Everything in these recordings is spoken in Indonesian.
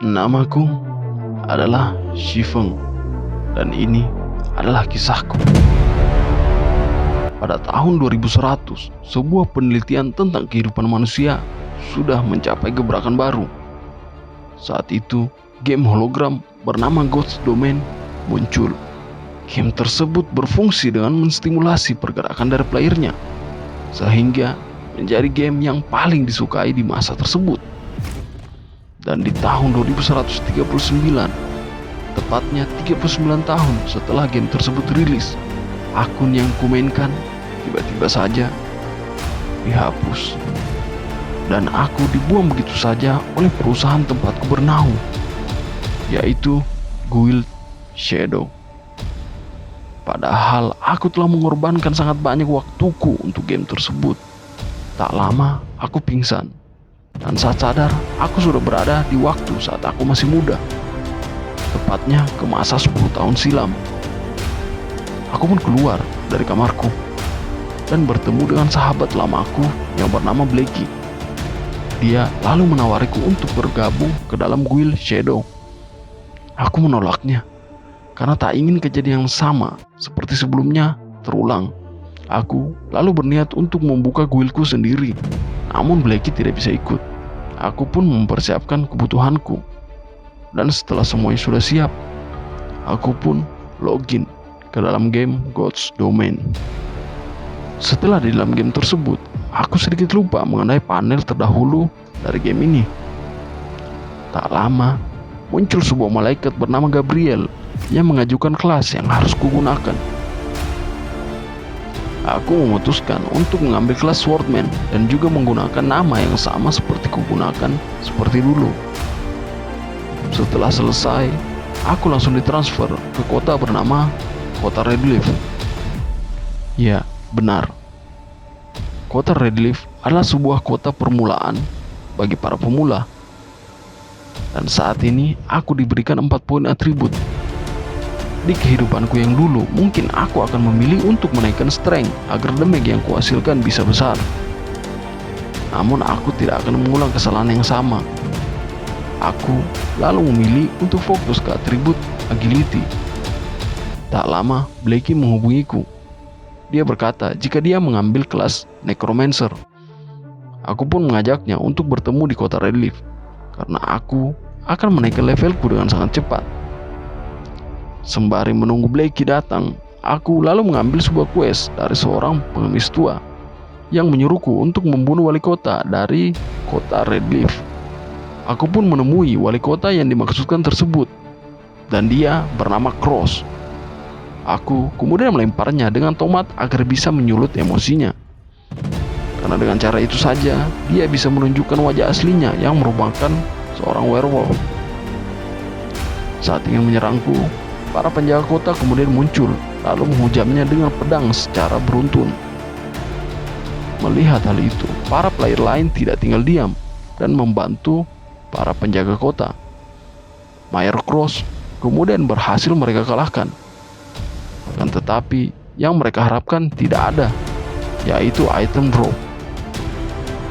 Namaku adalah Shifeng dan ini adalah kisahku. Pada tahun 2100, sebuah penelitian tentang kehidupan manusia sudah mencapai gebrakan baru. Saat itu, game hologram bernama God's Domain muncul. Game tersebut berfungsi dengan menstimulasi pergerakan dari playernya, sehingga menjadi game yang paling disukai di masa tersebut. Dan di tahun 2139, tepatnya 39 tahun setelah game tersebut rilis, akun yang kumainkan tiba-tiba saja dihapus. Dan aku dibuang begitu saja oleh perusahaan tempatku bernaung, yaitu Guild Shadow. Padahal aku telah mengorbankan sangat banyak waktuku untuk game tersebut. Tak lama aku pingsan. Dan saat sadar, aku sudah berada di waktu saat aku masih muda. Tepatnya ke masa 10 tahun silam. Aku pun keluar dari kamarku dan bertemu dengan sahabat lamaku yang bernama Blackie. Dia lalu menawariku untuk bergabung ke dalam Guild Shadow. Aku menolaknya karena tak ingin kejadian yang sama seperti sebelumnya terulang. Aku lalu berniat untuk membuka guildku sendiri. Namun Blackie tidak bisa ikut. Aku pun mempersiapkan kebutuhanku. Dan setelah semuanya sudah siap, aku pun login ke dalam game God's Domain. Setelah di dalam game tersebut, aku sedikit lupa mengenai panel terdahulu dari game ini. Tak lama, muncul sebuah malaikat bernama Gabriel yang mengajukan kelas yang harus kugunakan. Aku memutuskan untuk mengambil kelas Swordman dan juga menggunakan nama yang sama seperti kugunakan seperti dulu. Setelah selesai, aku langsung ditransfer ke kota bernama Kota Redleaf. Ya, benar. Kota Redleaf adalah sebuah kota permulaan bagi para pemula. Dan saat ini aku diberikan 4 poin atribut. Di kehidupanku yang dulu, mungkin aku akan memilih untuk menaikkan strength agar damage yang kuhasilkan bisa besar. Namun aku tidak akan mengulang kesalahan yang sama. Aku lalu memilih untuk fokus ke atribut agility. Tak lama, Blackie menghubungiku. Dia berkata jika dia mengambil kelas Necromancer. Aku pun mengajaknya untuk bertemu di kota Redleaf, karena aku akan menaikkan levelku dengan sangat cepat. Sembari menunggu Blackie datang, aku lalu mengambil sebuah quest dari seorang pengemis tua yang menyuruhku untuk membunuh wali kota dari kota Redleaf. Aku pun menemui wali kota yang dimaksudkan tersebut, dan dia bernama Cross. Aku kemudian melemparnya dengan tomat agar bisa menyulut emosinya. Karena dengan cara itu saja, dia bisa menunjukkan wajah aslinya yang merupakan seorang werewolf. Saat ingin menyerangku, para penjaga kota kemudian muncul, lalu menghujamnya dengan pedang secara beruntun. Melihat hal itu, para player lain tidak tinggal diam dan membantu para penjaga kota. Mayor Cross kemudian berhasil mereka kalahkan. Akan tetapi, yang mereka harapkan tidak ada, yaitu item drop.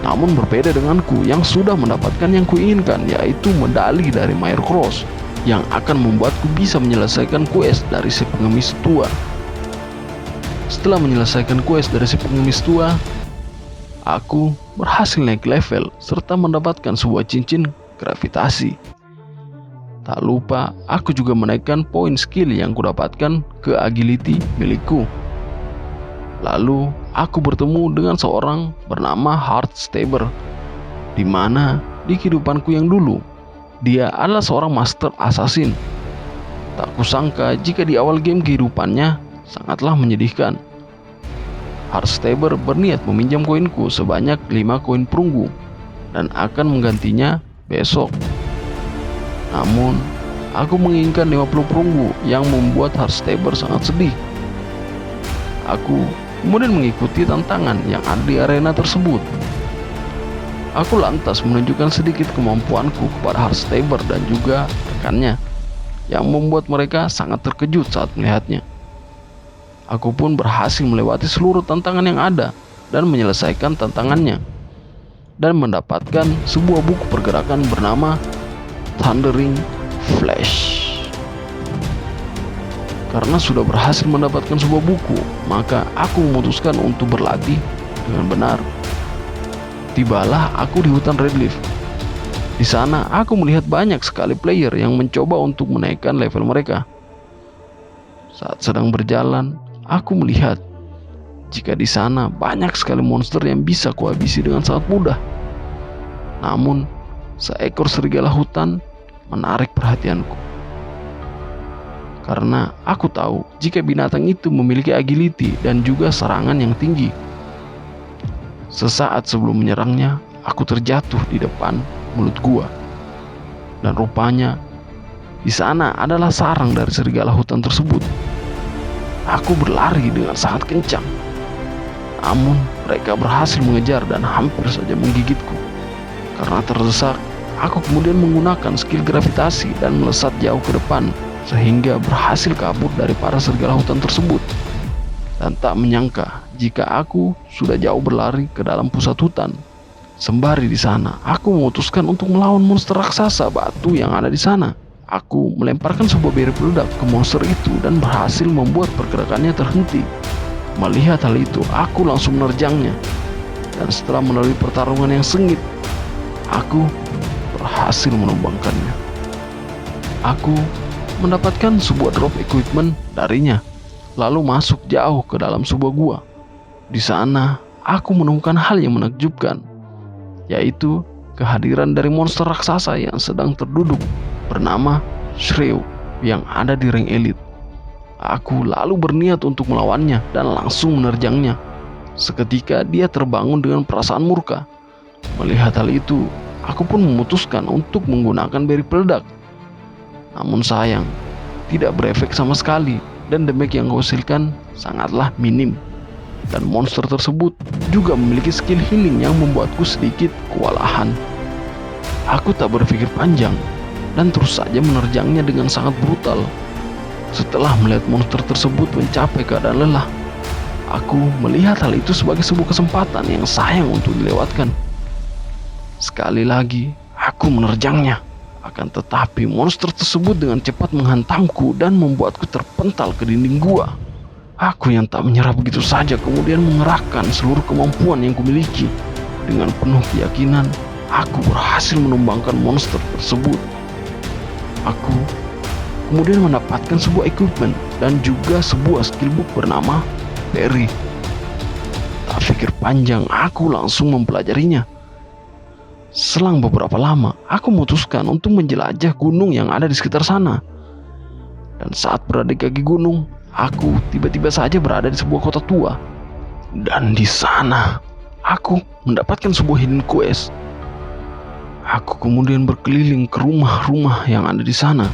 Namun berbeda denganku yang sudah mendapatkan yang kuinginkan, yaitu medali dari Mayor Cross yang akan membuatku bisa menyelesaikan quest dari si pengemis tua. Setelah menyelesaikan quest dari si pengemis tua, aku berhasil naik level serta mendapatkan sebuah cincin gravitasi. Tak lupa, aku juga menaikkan poin skill yang kudapatkan ke agility milikku. Lalu, aku bertemu dengan seorang bernama Heartstabber, di mana di kehidupanku yang dulu, dia adalah seorang master assassin. Tak kusangka jika di awal game kehidupannya sangatlah menyedihkan. Heartstabber berniat meminjam koinku sebanyak 5 koin perunggu dan akan menggantinya besok. Namun, aku menginginkan 50 perunggu yang membuat Heartstabber sangat sedih. Aku kemudian mengikuti tantangan yang ada di arena tersebut. Aku lantas menunjukkan sedikit kemampuanku kepada Heartstabber dan juga rekannya, yang membuat mereka sangat terkejut saat melihatnya. Aku pun berhasil melewati seluruh tantangan yang ada dan menyelesaikan tantangannya, dan mendapatkan sebuah buku pergerakan bernama Thundering Flash. Karena sudah berhasil mendapatkan sebuah buku, maka aku memutuskan untuk berlatih dengan benar. Tibalah aku di hutan Redleaf. Di sana aku melihat banyak sekali player yang mencoba untuk menaikkan level mereka. Saat sedang berjalan, aku melihat jika di sana banyak sekali monster yang bisa kuhabisi dengan sangat mudah. Namun, seekor serigala hutan menarik perhatianku. Karena aku tahu jika binatang itu memiliki agility dan juga serangan yang tinggi. Sesaat sebelum menyerangnya, aku terjatuh di depan mulut gua. Dan rupanya di sana adalah sarang dari serigala hutan tersebut. Aku berlari dengan sangat kencang. Namun mereka berhasil mengejar dan hampir saja menggigitku. Karena terdesak, aku kemudian menggunakan skill gravitasi dan melesat jauh ke depan, sehingga berhasil kabur dari para serigala hutan tersebut. Dan tak menyangka jika aku sudah jauh berlari ke dalam pusat hutan. Sembari di sana, aku memutuskan untuk melawan monster raksasa batu yang ada di sana. Aku melemparkan sebuah beri peledak ke monster itu dan berhasil membuat pergerakannya terhenti. Melihat hal itu, aku langsung menerjangnya. Dan setelah melalui pertarungan yang sengit, aku berhasil menumbangkannya. Aku mendapatkan sebuah drop equipment darinya, lalu masuk jauh ke dalam sebuah gua. Di sana, aku menemukan hal yang menakjubkan, yaitu kehadiran dari monster raksasa yang sedang terduduk bernama Shrew yang ada di rank elite. Aku lalu berniat untuk melawannya dan langsung menerjangnya. Seketika dia terbangun dengan perasaan murka. Melihat hal itu, aku pun memutuskan untuk menggunakan beri peledak. Namun sayang, tidak berefek sama sekali dan damage yang kuhasilkan sangatlah minim. Dan monster tersebut juga memiliki skill healing yang membuatku sedikit kewalahan. Aku tak berpikir panjang dan terus saja menerjangnya dengan sangat brutal. Setelah melihat monster tersebut mencapai keadaan lelah, aku melihat hal itu sebagai sebuah kesempatan yang sayang untuk dilewatkan. Sekali lagi, aku menerjangnya. Akan tetapi monster tersebut dengan cepat menghantamku dan membuatku terpental ke dinding gua. Aku yang tak menyerah begitu saja kemudian mengerahkan seluruh kemampuan yang kumiliki. Dengan penuh keyakinan, aku berhasil menumbangkan monster tersebut. Aku kemudian mendapatkan sebuah equipment dan juga sebuah skill book bernama Perry. Tak pikir panjang, aku langsung mempelajarinya. Selang beberapa lama, aku memutuskan untuk menjelajah gunung yang ada di sekitar sana. Dan saat berada di kaki gunung, aku tiba-tiba saja berada di sebuah kota tua. Dan di sana, aku mendapatkan sebuah hidden quest. Aku kemudian berkeliling ke rumah-rumah yang ada di sana,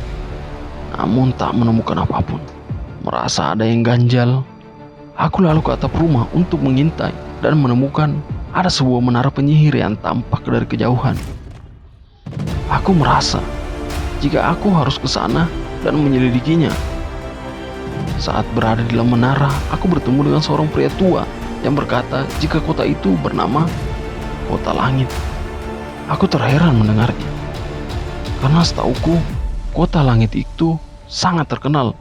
namun tak menemukan apapun. Merasa ada yang ganjal, aku lalu ke atap rumah untuk mengintai dan menemukan ada sebuah menara penyihir yang tampak dari kejauhan. Aku merasa jika aku harus ke sana dan menyelidikinya. Saat berada di dalam menara, aku bertemu dengan seorang pria tua yang berkata jika kota itu bernama Kota Langit. Aku terheran mendengarnya, karena setauku Kota Langit itu sangat terkenal.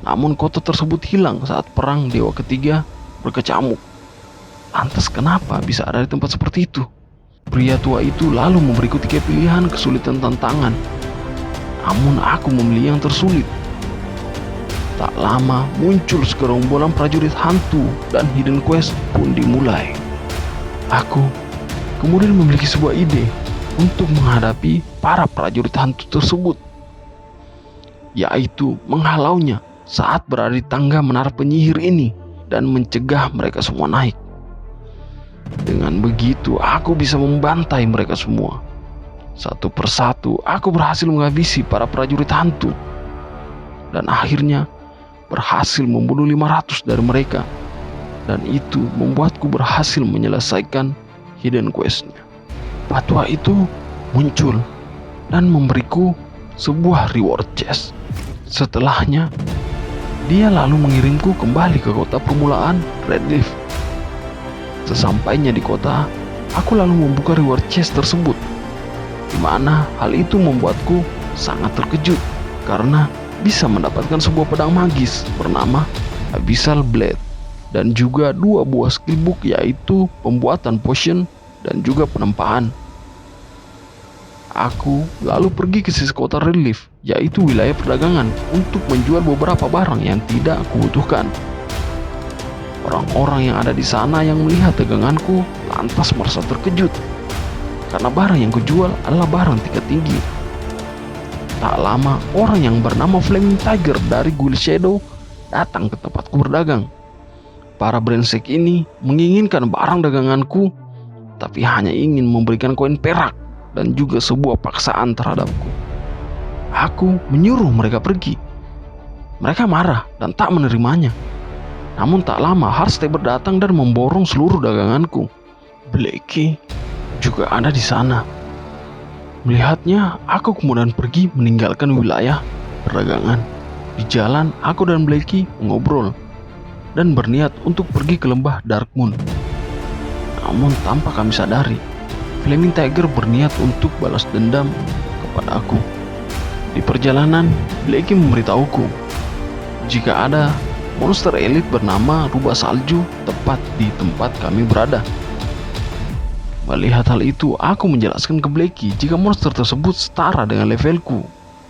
Namun kota tersebut hilang saat perang Dewa Ketiga berkecamuk. Lantas kenapa bisa ada di tempat seperti itu? Pria tua itu lalu memberiku 3 pilihan kesulitan tantangan. Namun aku memilih yang tersulit. Tak lama muncul segerombolan prajurit hantu dan hidden quest pun dimulai. Aku kemudian memiliki sebuah ide untuk menghadapi para prajurit hantu tersebut, yaitu menghalaunya saat berada di tangga menara penyihir ini dan mencegah mereka semua naik. Dengan begitu, aku bisa membantai mereka semua. Satu persatu, aku berhasil menghabisi para prajurit hantu. Dan akhirnya, berhasil membunuh 500 dari mereka. Dan itu membuatku berhasil menyelesaikan hidden quest-nya. Patwa itu muncul dan memberiku sebuah reward chest. Setelahnya, dia lalu mengirimku kembali ke kota permulaan Redleaf. Sesampainya di kota, aku lalu membuka reward chest tersebut. di mana hal itu membuatku sangat terkejut karena bisa mendapatkan sebuah pedang magis bernama Abyssal Blade dan juga 2 buah skill book, yaitu pembuatan potion dan juga penempaan. Aku lalu pergi ke sisi kota relief, yaitu wilayah perdagangan, untuk menjual beberapa barang yang tidak kubutuhkan. Orang-orang yang ada di sana yang melihat daganganku lantas merasa terkejut karena barang yang kujual adalah barang tingkat tinggi. Tak lama, orang yang bernama Flaming Tiger dari Guild Shadow datang ke tempatku berdagang. Para brengsek ini menginginkan barang daganganku, tapi hanya ingin memberikan koin perak dan juga sebuah paksaan terhadapku. Aku menyuruh mereka pergi. Mereka marah dan tak menerimanya. Namun tak lama, Heartstable datang dan memborong seluruh daganganku. Blackie juga ada di sana. Melihatnya, aku kemudian pergi meninggalkan wilayah perdagangan. Di jalan, aku dan Blackie mengobrol dan berniat untuk pergi ke lembah Darkmoon. Namun tanpa kami sadari, Flaming Tiger berniat untuk balas dendam kepada aku. Di perjalanan, Blackie memberitahuku jika ada monster elit bernama rubah salju tepat di tempat kami berada. Melihat hal itu, aku menjelaskan ke Blackie jika monster tersebut setara dengan levelku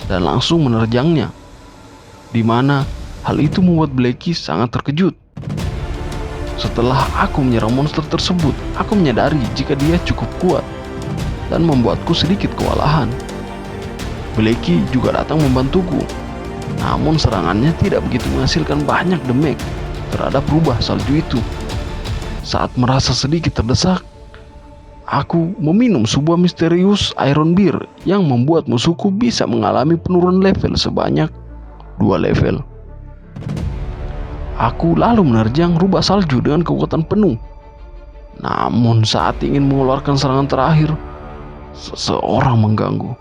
dan langsung menerjangnya, di mana hal itu membuat Blackie sangat terkejut. Setelah aku menyerang monster tersebut, aku menyadari jika dia cukup kuat dan membuatku sedikit kewalahan. Blackie juga datang membantuku, namun serangannya tidak begitu menghasilkan banyak damage terhadap rubah salju itu. Saat merasa sedikit terdesak, aku meminum sebuah misterius iron beer yang membuat musuhku bisa mengalami penurunan level sebanyak 2 level. Aku lalu menerjang rubah salju dengan kekuatan penuh. Namun saat ingin mengeluarkan serangan terakhir, seseorang mengganggu.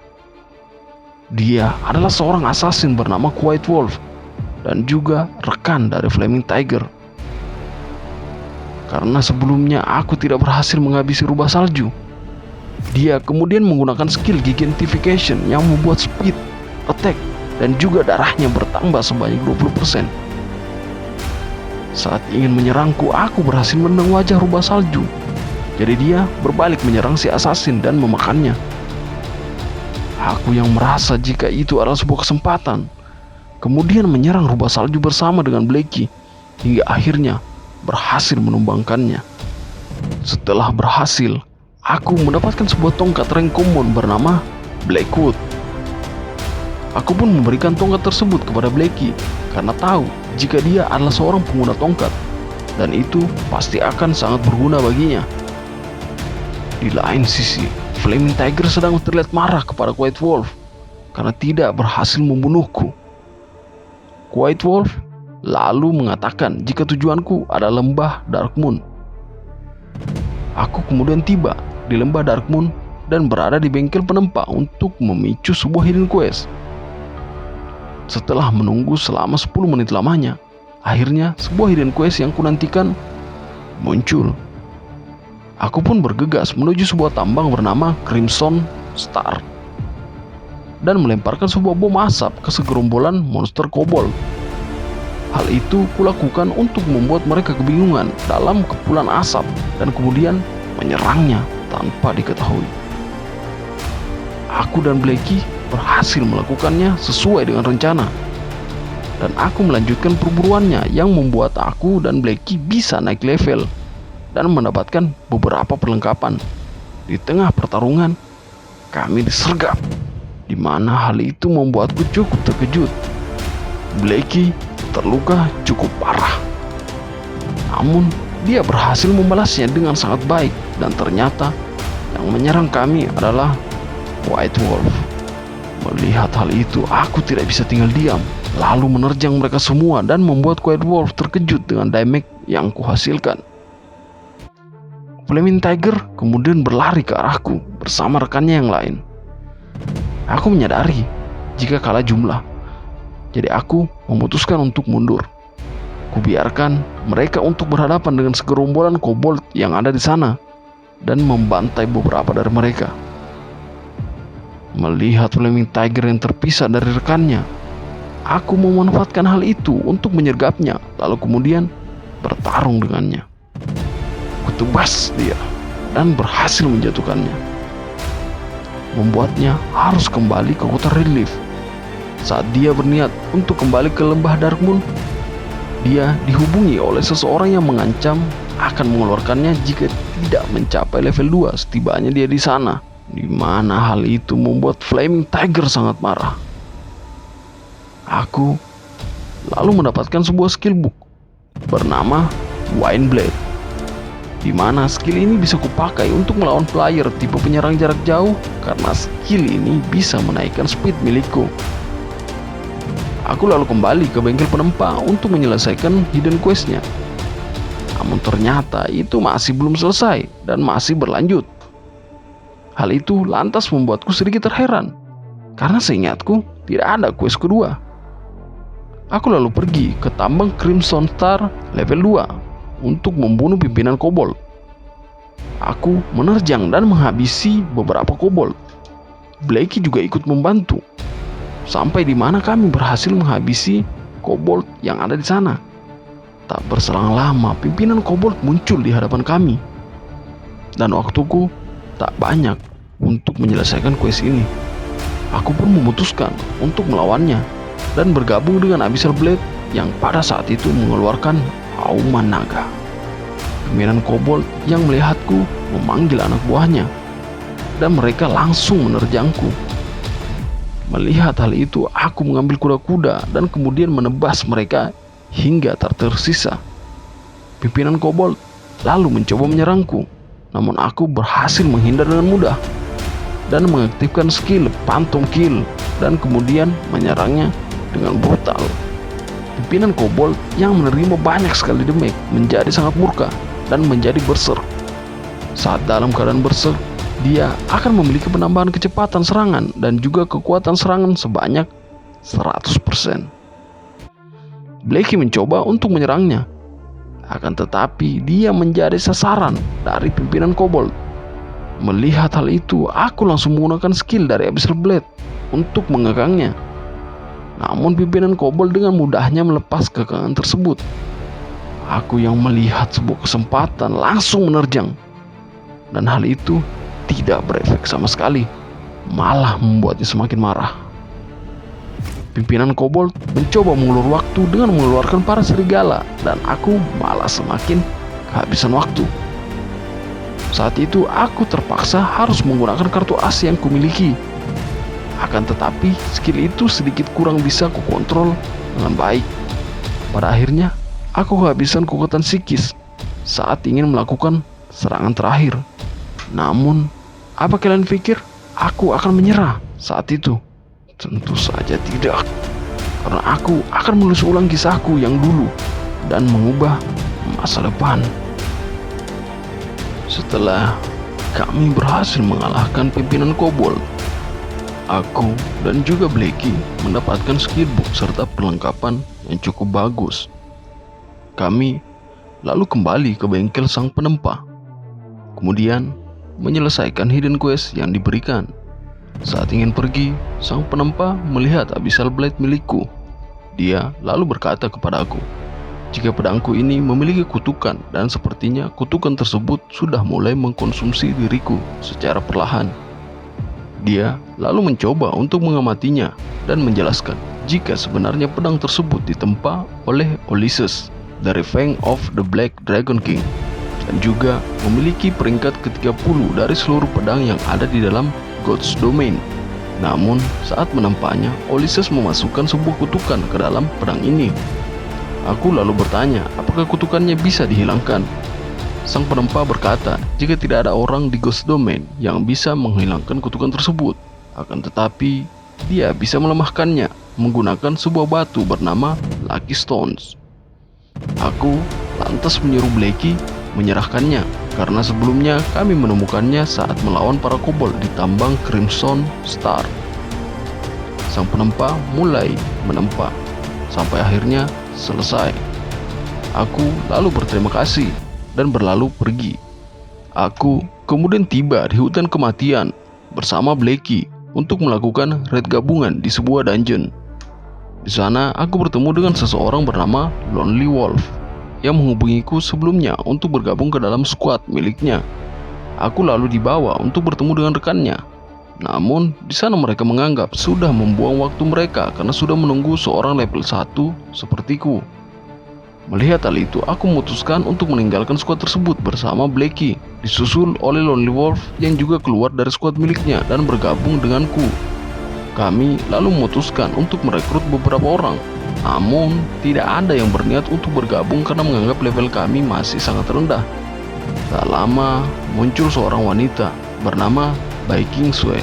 Dia adalah seorang assassin bernama White Wolf dan juga rekan dari Flaming Tiger. Karena sebelumnya aku tidak berhasil menghabisi rubah salju, dia kemudian menggunakan skill Gigantification yang membuat speed, attack, dan juga darahnya bertambah sebanyak 20%. Saat ingin menyerangku, aku berhasil menendang wajah rubah salju. Jadi dia berbalik menyerang si assassin dan memakannya. Aku yang merasa jika itu adalah sebuah kesempatan, kemudian menyerang rubah salju bersama dengan Blackie hingga akhirnya berhasil menumbangkannya. Setelah berhasil, aku mendapatkan sebuah tongkat rank common bernama Blackwood. Aku pun memberikan tongkat tersebut kepada Blackie karena tahu jika dia adalah seorang pengguna tongkat dan itu pasti akan sangat berguna baginya. Di lain sisi, Flaming Tiger sedang terlihat marah kepada White Wolf karena tidak berhasil membunuhku. White Wolf lalu mengatakan jika tujuanku adalah lembah Darkmoon. Aku kemudian tiba di lembah Darkmoon dan berada di bengkel penempa untuk memicu sebuah hidden quest. Setelah menunggu selama 10 menit lamanya, akhirnya sebuah hidden quest yang kunantikan muncul. Aku pun bergegas menuju sebuah tambang bernama Crimson Star dan melemparkan sebuah bom asap ke segerombolan monster kobold. Hal itu kulakukan untuk membuat mereka kebingungan dalam kepulan asap dan kemudian menyerangnya tanpa diketahui. Aku dan Blackie berhasil melakukannya sesuai dengan rencana, dan aku melanjutkan perburuannya yang membuat aku dan Blackie bisa naik level dan mendapatkan beberapa perlengkapan. Di tengah pertarungan, kami disergap, di mana hal itu membuatku cukup terkejut. Blackie terluka cukup parah, namun dia berhasil membalasnya dengan sangat baik, dan ternyata yang menyerang kami adalah White Wolf. Melihat hal itu, aku tidak bisa tinggal diam, lalu menerjang mereka semua dan membuat White Wolf terkejut dengan damage yang kuhasilkan. Flaming Tiger kemudian berlari ke arahku bersama rekannya yang lain. Aku menyadari jika kalah jumlah, jadi aku memutuskan untuk mundur. Kubiarkan mereka untuk berhadapan dengan segerombolan kobold yang ada di sana dan membantai beberapa dari mereka. Melihat Flaming Tiger yang terpisah dari rekannya, aku memanfaatkan hal itu untuk menyergapnya, lalu kemudian bertarung dengannya. Kutebas dia dan berhasil menjatuhkannya, membuatnya harus kembali ke kota Redleaf. Saat dia berniat untuk kembali ke lembah Darkmoon, dia dihubungi oleh seseorang yang mengancam akan mengeluarkannya jika tidak mencapai level 2 setibanya dia di sana. Di mana hal itu membuat Flaming Tiger sangat marah. Aku lalu mendapatkan sebuah skill book bernama Wind Blade, di mana skill ini bisa kupakai untuk melawan player tipe penyerang jarak jauh karena skill ini bisa menaikkan speed milikku. Aku lalu kembali ke bengkel penempa untuk menyelesaikan hidden questnya. Namun ternyata itu masih belum selesai dan masih berlanjut. Hal itu lantas membuatku sedikit terheran, karena seingatku tidak ada quest kedua. Aku lalu pergi ke tambang Crimson Star level 2 untuk membunuh pimpinan kobold. Aku menerjang dan menghabisi beberapa kobold. Blakey juga ikut membantu, sampai di mana kami berhasil menghabisi kobold yang ada di sana. Tak berselang lama, pimpinan kobold muncul di hadapan kami, dan waktuku tak banyak untuk menyelesaikan quest ini. Aku pun memutuskan untuk melawannya dan bergabung dengan Abyssal Blade yang pada saat itu mengeluarkan auman naga. Pimpinan kobold yang melihatku memanggil anak buahnya, dan mereka langsung menerjangku. Melihat hal itu, aku mengambil kuda-kuda dan kemudian menebas mereka hingga tak tersisa. Pimpinan kobold lalu mencoba menyerangku, namun aku berhasil menghindar dengan mudah dan mengaktifkan skill Phantom Kill dan kemudian menyerangnya dengan brutal. Pimpinan kobold yang menerima banyak sekali damage menjadi sangat murka dan menjadi berserk. Saat dalam keadaan berserk, dia akan memiliki penambahan kecepatan serangan dan juga kekuatan serangan sebanyak 100%. Blakey mencoba untuk menyerangnya, akan tetapi dia menjadi sasaran dari pimpinan kobold. Melihat hal itu, aku langsung menggunakan skill dari Abyssal Blade untuk mengekangnya. Namun pimpinan kobold dengan mudahnya melepas kekangan tersebut. Aku yang melihat sebuah kesempatan langsung menerjang, dan hal itu tidak berefek sama sekali, malah membuatnya semakin marah. Pimpinan kobold mencoba mengulur waktu dengan mengeluarkan para serigala, dan aku malah semakin kehabisan waktu. Saat itu aku terpaksa harus menggunakan kartu as yang kumiliki. Akan tetapi skill itu sedikit kurang bisa kukontrol dengan baik. Pada akhirnya aku kehabisan kekuatan psikis saat ingin melakukan serangan terakhir. Namun apa kalian pikir aku akan menyerah saat itu? Tentu saja tidak, karena aku akan menulis ulang kisahku yang dulu dan mengubah masa depan. Setelah kami berhasil mengalahkan pimpinan kobold, aku dan juga Blakey mendapatkan skill book serta perlengkapan yang cukup bagus. Kami lalu kembali ke bengkel sang penempa, kemudian menyelesaikan hidden quest yang diberikan. Saat ingin pergi, sang penempa melihat Abyssal Blade milikku. Dia lalu berkata kepada aku, jika pedangku ini memiliki kutukan dan sepertinya kutukan tersebut sudah mulai mengkonsumsi diriku secara perlahan. Dia lalu mencoba untuk mengamatinya dan menjelaskan jika sebenarnya pedang tersebut ditempa oleh Ulysses dari Fang of the Black Dragon King, dan juga memiliki peringkat ke-30 dari seluruh pedang yang ada di dalam God's Domain. Namun saat menempanya, Ulysses memasukkan sebuah kutukan ke dalam pedang ini. Aku lalu bertanya apakah kutukannya bisa dihilangkan. Sang penempa berkata jika tidak ada orang di God's Domain yang bisa menghilangkan kutukan tersebut. Akan tetapi dia bisa melemahkannya menggunakan sebuah batu bernama Lucky Stones. Aku lantas menyuruh Blakey menyerahkannya, karena sebelumnya kami menemukannya saat melawan para kobold di tambang Crimson Star. Sang penempa mulai menempa sampai akhirnya selesai. Aku lalu berterima kasih dan berlalu pergi. Aku kemudian tiba di hutan kematian bersama Blakey untuk melakukan raid gabungan di sebuah dungeon. Di sana aku bertemu dengan seseorang bernama Lonely Wolf yang menghubungiku sebelumnya untuk bergabung ke dalam squad miliknya. Aku lalu dibawa untuk bertemu dengan rekannya. Namun di sana mereka menganggap sudah membuang waktu mereka karena sudah menunggu seorang level 1 sepertiku. Melihat hal itu, aku memutuskan untuk meninggalkan squad tersebut bersama Blackie, disusul oleh Lonely Wolf yang juga keluar dari squad miliknya dan bergabung denganku. Kami lalu memutuskan untuk merekrut beberapa orang, namun tidak ada yang berniat untuk bergabung karena menganggap level kami masih sangat rendah. Tak lama muncul seorang wanita bernama Bai Qingsui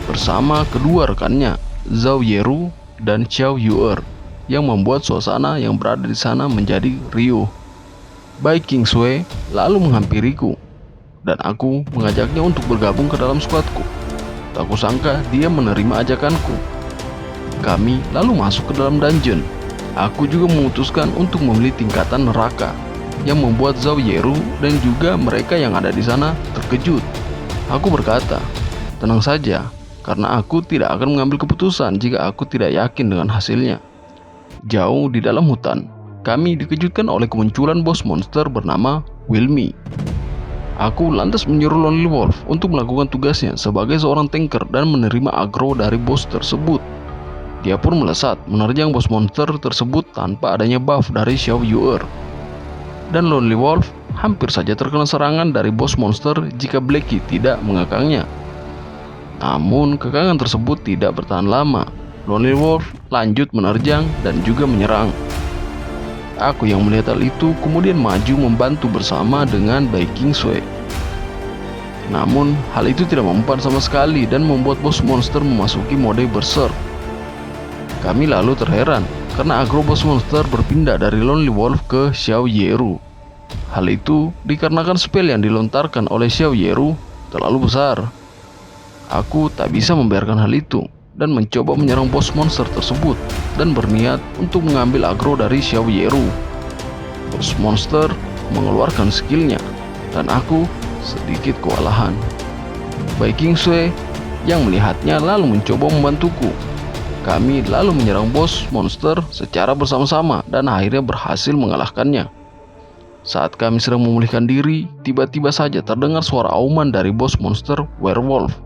bersama kedua rekannya Zhao Yeru dan Xiao Yuer yang membuat suasana yang berada di sana menjadi riuh. Bai Qingsui lalu menghampiriku dan aku mengajaknya untuk bergabung ke dalam skuadku. Tak kusangka dia menerima ajakanku. Kami lalu masuk ke dalam dungeon. Aku juga memutuskan untuk memilih tingkatan neraka, yang membuat Zhao Yeru dan juga mereka yang ada di sana terkejut. Aku berkata, tenang saja, karena aku tidak akan mengambil keputusan jika aku tidak yakin dengan hasilnya. Jauh di dalam hutan, kami dikejutkan oleh kemunculan bos monster bernama Wilmy. Aku lantas menyuruh Lonely Wolf untuk melakukan tugasnya sebagai seorang tanker dan menerima aggro dari bos tersebut. Dia pun melesat menerjang bos monster tersebut tanpa adanya buff dari Xiao Yuer. Dan Lonely Wolf hampir saja terkena serangan dari bos monster jika Blackie tidak mengekangnya. Namun kekangan tersebut tidak bertahan lama. Lonely Wolf lanjut menerjang dan juga menyerang. Aku yang melihat hal itu kemudian maju membantu bersama dengan Bai Qingsui. Namun hal itu tidak mempan sama sekali dan membuat bos monster memasuki mode berserk. Kami lalu terheran karena aggro bos monster berpindah dari Lonely Wolf ke Xiao Yeru. Hal itu dikarenakan spell yang dilontarkan oleh Xiao Yeru terlalu besar. Aku tak bisa membiarkan hal itu dan mencoba menyerang bos monster tersebut dan berniat untuk mengambil aggro dari Xiao Yeru. Bos monster mengeluarkan skillnya dan aku sedikit kewalahan. Bai Qingsui yang melihatnya lalu mencoba membantuku. Kami lalu menyerang bos monster secara bersama-sama dan akhirnya berhasil mengalahkannya. Saat kami sedang memulihkan diri, tiba-tiba saja terdengar suara auman dari bos monster werewolf.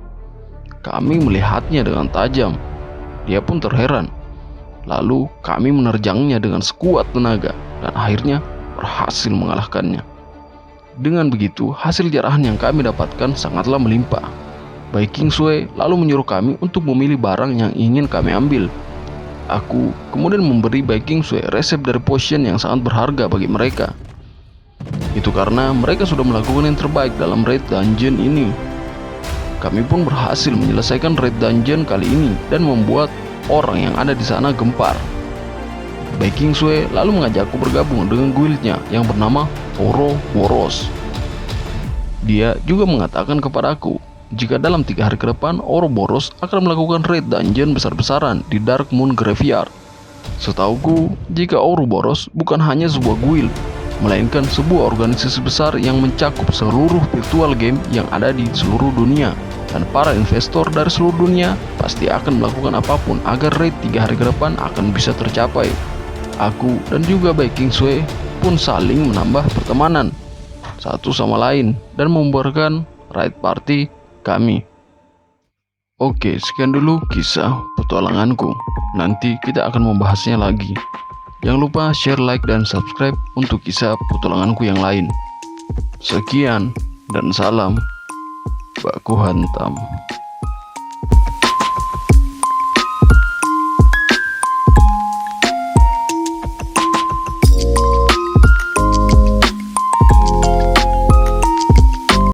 Kami melihatnya dengan tajam. Dia pun terheran. Lalu kami menerjangnya dengan sekuat tenaga dan akhirnya berhasil mengalahkannya. Dengan begitu, hasil jarahan yang kami dapatkan sangatlah melimpah. Bai Qingsui lalu menyuruh kami untuk memilih barang yang ingin kami ambil. Aku kemudian memberi Bai Qingsui resep dari potion yang sangat berharga bagi mereka. Itu karena mereka sudah melakukan yang terbaik dalam raid dungeon ini. Kami pun berhasil menyelesaikan raid dungeon kali ini dan membuat orang yang ada di sana gempar. Bai Qingsui lalu mengajakku bergabung dengan guildnya yang bernama Ouroboros. Dia juga mengatakan kepadaku jika dalam 3 hari ke depan Ouroboros akan melakukan raid dungeon besar-besaran di Dark Moon Graveyard. Setauku, jika Ouroboros bukan hanya sebuah guild, melainkan sebuah organisasi besar yang mencakup seluruh virtual game yang ada di seluruh dunia. Dan para investor dari seluruh dunia pasti akan melakukan apapun agar raid 3 hari ke depan akan bisa tercapai. Aku dan juga Bai Qingsui pun saling menambah pertemanan satu sama lain dan membuarkan raid party kami. Oke, sekian dulu kisah petualanganku. Nanti kita akan membahasnya lagi. Jangan lupa share, like, dan subscribe untuk kisah petualanganku yang lain. Sekian dan salam baku hantam.